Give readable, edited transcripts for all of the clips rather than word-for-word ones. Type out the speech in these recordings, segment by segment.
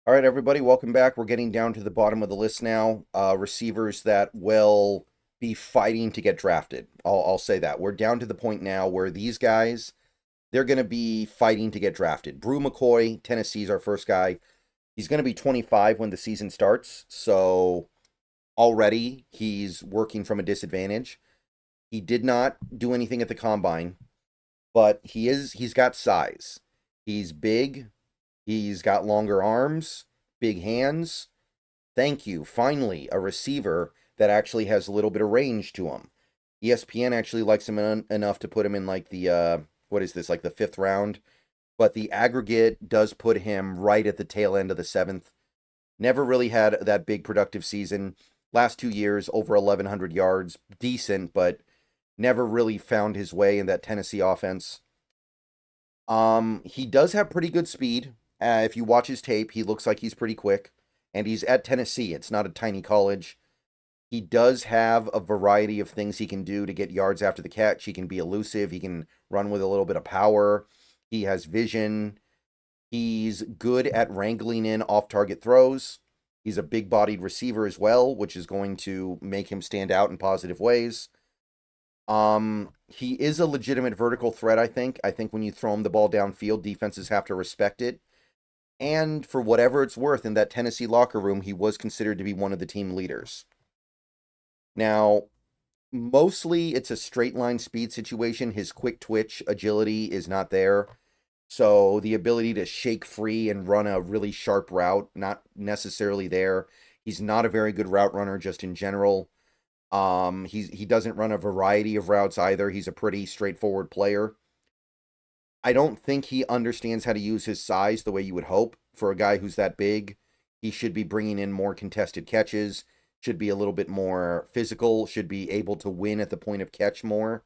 All right, everybody, welcome back. We're getting down to the bottom of the list now. Receivers that will be fighting to get drafted. I'll say that. We're down to the point now where these guys, they're going to be fighting to get drafted. Bru McCoy, Tennessee's our first guy. He's going to be 25 when the season starts. So already he's working from a disadvantage. He did not do anything at the combine, but he's got size. He's big. He's got longer arms, big hands. Thank you. Finally, a receiver that actually has a little bit of range to him. ESPN actually likes him enough to put him in like the what is this, like the fifth round? But the aggregate does put him right at the tail end of the seventh. Never really had that big productive season. Last 2 years, over 1,100 yards, decent, but never really found his way in that Tennessee offense. He does have pretty good speed. If you watch his tape, he looks like he's pretty quick, and he's at Tennessee. It's not a tiny college. He does have a variety of things he can do to get yards after the catch. He can be elusive. He can run with a little bit of power. He has vision. He's good at wrangling in off-target throws. He's a big-bodied receiver as well, which is going to make him stand out in positive ways. He is a legitimate vertical threat, I think. I think when you throw him the ball downfield, defenses have to respect it. And for whatever it's worth, in that Tennessee locker room, he was considered to be one of the team leaders. Now, mostly it's a straight line speed situation. His quick twitch agility is not there. So the ability to shake free and run a really sharp route, not necessarily there. He's not a very good route runner just in general. He doesn't run a variety of routes either. He's a pretty straightforward player. I don't think he understands how to use his size the way you would hope for a guy who's that big. He should be bringing in more contested catches, should be a little bit more physical, should be able to win at the point of catch more.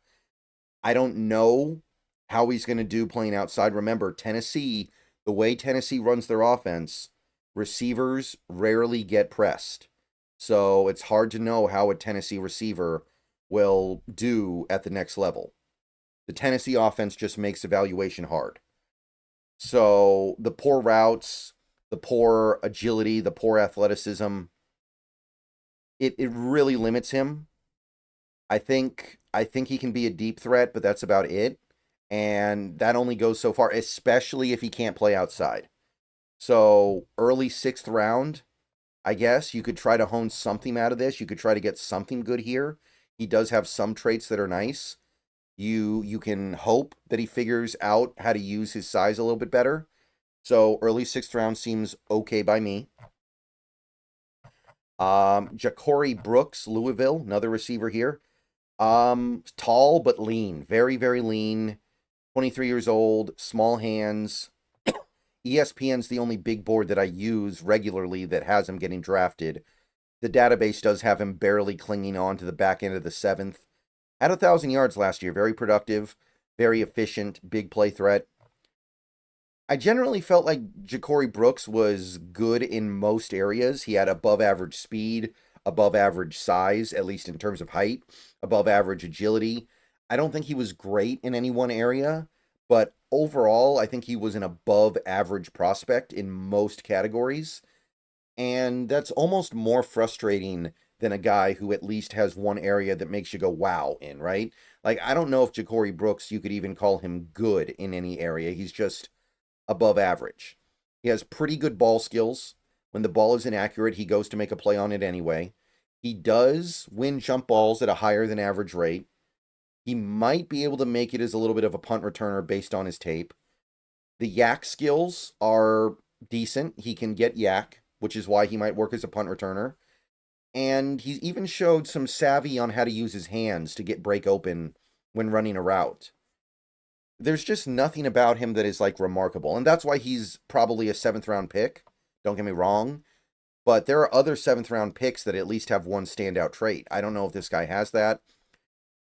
I don't know how he's going to do playing outside. Remember, Tennessee, the way Tennessee runs their offense, receivers rarely get pressed. So it's hard to know how a Tennessee receiver will do at the next level. The Tennessee offense just makes evaluation hard. So the poor routes, the poor agility, the poor athleticism, it really limits him. I think he can be a deep threat, but that's about it. And that only goes so far, especially if he can't play outside. So early sixth round, I guess you could try to hone something out of this. You could try to get something good here. He does have some traits that are nice. You can hope that he figures out how to use his size a little bit better. So early sixth round seems okay by me. Ja'Cory Brooks, Louisville, another receiver here. Tall but lean, very very lean. 23 years old, small hands. ESPN's the only big board that I use regularly that has him getting drafted. The database does have him barely clinging on to the back end of the seventh. Had 1,000 yards last year. Very productive, very efficient, big play threat. I generally felt like Ja'Cory Brooks was good in most areas. He had above average speed, above average size, at least in terms of height, above average agility. I don't think he was great in any one area, but overall, I think he was an above average prospect in most categories. And that's almost more frustrating than a guy who at least has one area that makes you go wow in, right? Like, I don't know if Ja'Cory Brooks, you could even call him good in any area. He's just above average. He has pretty good ball skills. When the ball is inaccurate, he goes to make a play on it anyway. He does win jump balls at a higher than average rate. He might be able to make it as a little bit of a punt returner based on his tape. The yak skills are decent. He can get yak, which is why he might work as a punt returner. And he's even showed some savvy on how to use his hands to get break open when running a route. There's just nothing about him that is like remarkable. And that's why he's probably a seventh round pick. Don't get me wrong. But there are other seventh round picks that at least have one standout trait. I don't know if this guy has that.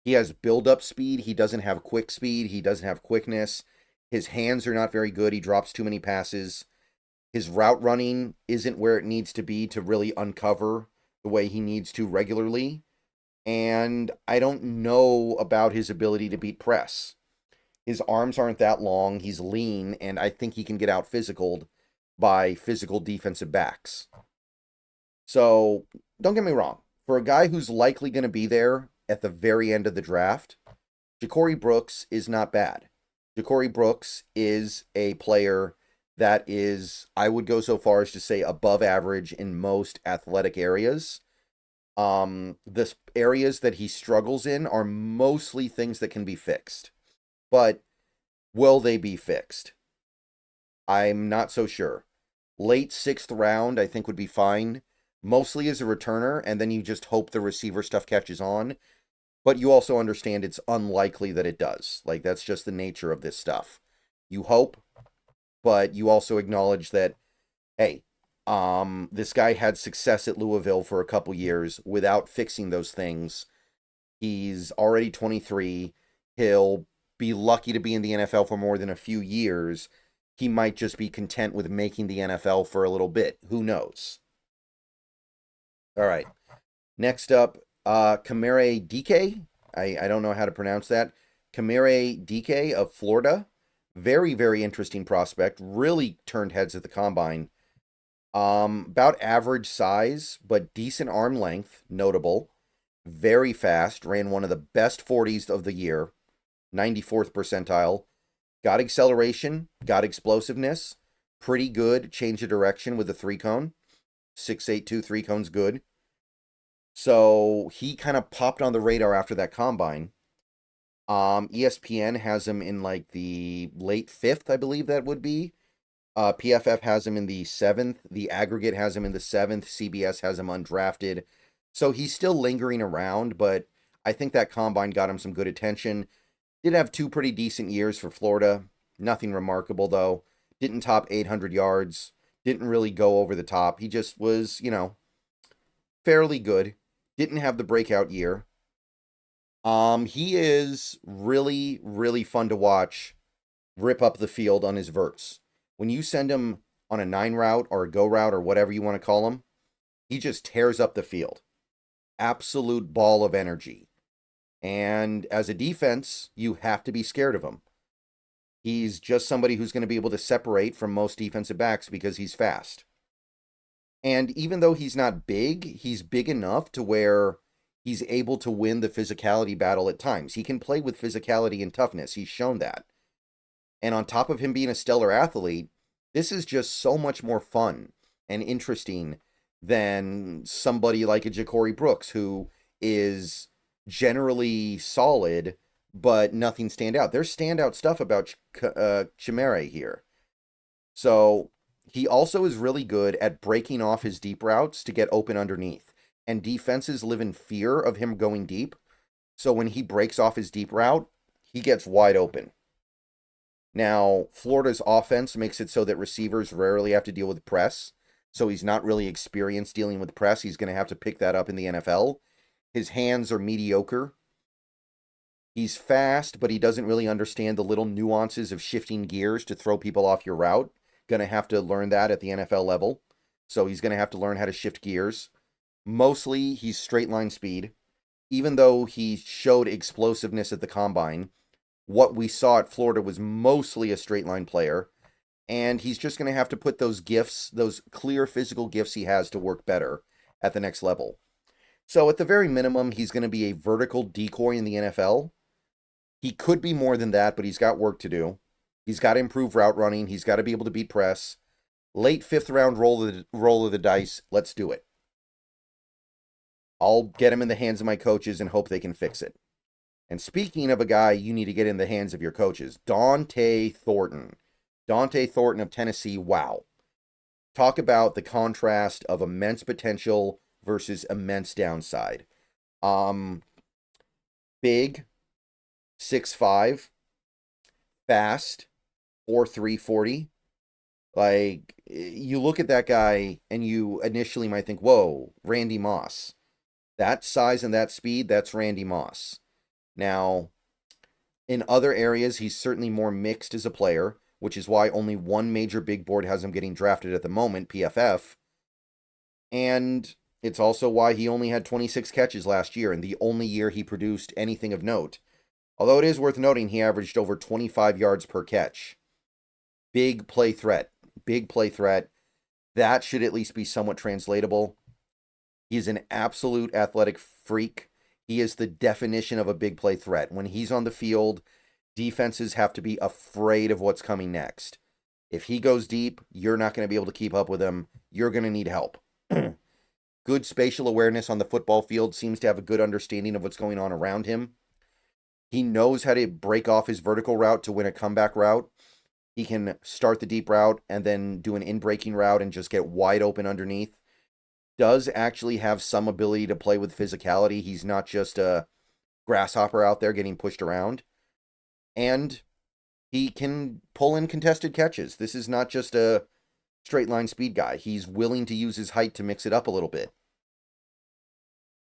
He has build up speed. He doesn't have quick speed. He doesn't have quickness. His hands are not very good. He drops too many passes. His route running isn't where it needs to be to really uncover the way he needs to regularly. And I don't know about his ability to beat press. His arms aren't that long. He's lean, and I think he can get out physicaled. by physical defensive backs. So, don't get me wrong. For a guy who's likely going to be there at the very end of the draft, Ja'Cory Brooks is not bad. Ja'Cory Brooks is a player that is, I would go so far as to say, above average in most athletic areas. The areas that he struggles in are mostly things that can be fixed. But will they be fixed? I'm not so sure. Late 6th round, I think, would be fine. Mostly as a returner, and then you just hope the receiver stuff catches on. But you also understand it's unlikely that it does. Like, that's just the nature of this stuff. You hope, but you also acknowledge that, hey, this guy had success at Louisville for a couple years without fixing those things. He's already 23. He'll be lucky to be in the NFL for more than a few years. He might just be content with making the NFL for a little bit. Who knows? All right. Next up, Chimere Dike. I don't know how to pronounce that. Chimere Dike of Florida. Very, very interesting prospect. Really turned heads at the combine. About average size, but decent arm length. Notable. Very fast. Ran one of the best 40s of the year. 94th percentile. Got acceleration. Got explosiveness. Pretty good. Change of direction with the 3-cone. 6.82 3-cone's good. So he kind of popped on the radar after that combine. ESPN has him in like the late 5th, I believe that would be. PFF has him in the 7th. The aggregate has him in the 7th. CBS has him undrafted. So he's still lingering around, but I think that combine got him some good attention. Did have 2 pretty decent years for Florida. Nothing remarkable, though. Didn't top 800 yards. Didn't really go over the top. He just was, fairly good. Didn't have the breakout year. He is really, really fun to watch rip up the field on his verts. When you send him on a 9 route or a go route or whatever you want to call him, he just tears up the field. Absolute ball of energy. And as a defense, you have to be scared of him. He's just somebody who's going to be able to separate from most defensive backs because he's fast. And even though he's not big, he's big enough to where he's able to win the physicality battle at times. He can play with physicality and toughness. He's shown that. And on top of him being a stellar athlete, this is just so much more fun and interesting than somebody like a Ja'Cory Brooks, who is generally solid, but nothing stand out. There's standout stuff about Chimere here. So he also is really good at breaking off his deep routes to get open underneath. And defenses live in fear of him going deep. So when he breaks off his deep route, he gets wide open. Now, Florida's offense makes it so that receivers rarely have to deal with press. So he's not really experienced dealing with press. He's going to have to pick that up in the NFL. His hands are mediocre. He's fast, but he doesn't really understand the little nuances of shifting gears to throw people off your route. Going to have to learn that at the NFL level. So he's going to have to learn how to shift gears. Mostly, he's straight line speed. Even though he showed explosiveness at the combine, what we saw at Florida was mostly a straight line player. And he's just going to have to put those gifts, those clear physical gifts he has, to work better at the next level. So at the very minimum, he's going to be a vertical decoy in the NFL. He could be more than that, but he's got work to do. He's got to improve route running. He's got to be able to beat press. Late 5th round roll of the dice. Let's do it. I'll get him in the hands of my coaches and hope they can fix it. And speaking of a guy you need to get in the hands of your coaches, Dante Thornton. Dante Thornton of Tennessee, wow. Talk about the contrast of immense potential versus immense downside. Big, 6'5", fast, 4.3 40. Like, you look at that guy and you initially might think, whoa, Randy Moss. That size and that speed, that's Randy Moss. Now, in other areas, he's certainly more mixed as a player, which is why only one major big board has him getting drafted at the moment, PFF. And it's also why he only had 26 catches last year, and the only year he produced anything of note. Although it is worth noting he averaged over 25 yards per catch. Big play threat. big play threat. That should at least be somewhat translatable. He's an absolute athletic freak. He is the definition of a big play threat. When he's on the field, defenses have to be afraid of what's coming next. If he goes deep, you're not going to be able to keep up with him. You're going to need help. Good spatial awareness on the football field, seems to have a good understanding of what's going on around him. He knows how to break off his vertical route to win a comeback route. He can start the deep route and then do an in-breaking route and just get wide open underneath. Does actually have some ability to play with physicality. He's not just a grasshopper out there getting pushed around. And he can pull in contested catches. This is not just a straight line speed guy. He's willing to use his height to mix it up a little bit.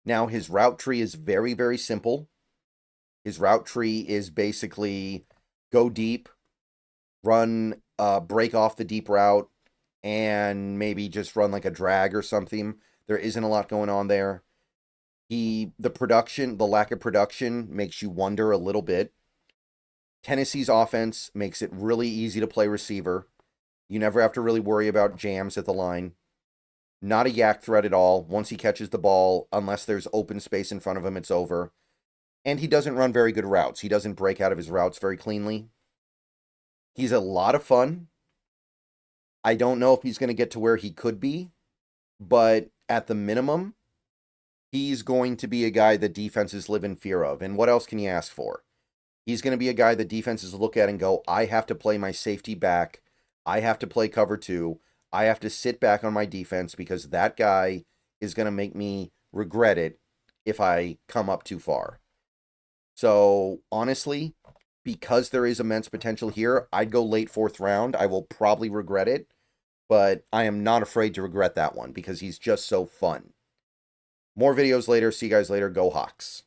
Now, his route tree is very, very simple. His route tree is basically go deep, run, break off the deep route, and maybe just run like a drag or something. There isn't a lot going on there. The lack of production makes you wonder a little bit. Tennessee's offense makes it really easy to play receiver. You never have to really worry about jams at the line. Not a yak threat at all. Once he catches the ball, unless there's open space in front of him, it's over. And he doesn't run very good routes. He doesn't break out of his routes very cleanly. He's a lot of fun. I don't know if he's going to get to where he could be, but at the minimum, he's going to be a guy that defenses live in fear of. And what else can you ask for? He's going to be a guy that defenses look at and go, I have to play my safety back. I have to play cover 2. I have to sit back on my defense because that guy is going to make me regret it if I come up too far. So, honestly, because there is immense potential here, I'd go late 4th round. I will probably regret it, but I am not afraid to regret that one because he's just so fun. More videos later. See you guys later. Go Hawks.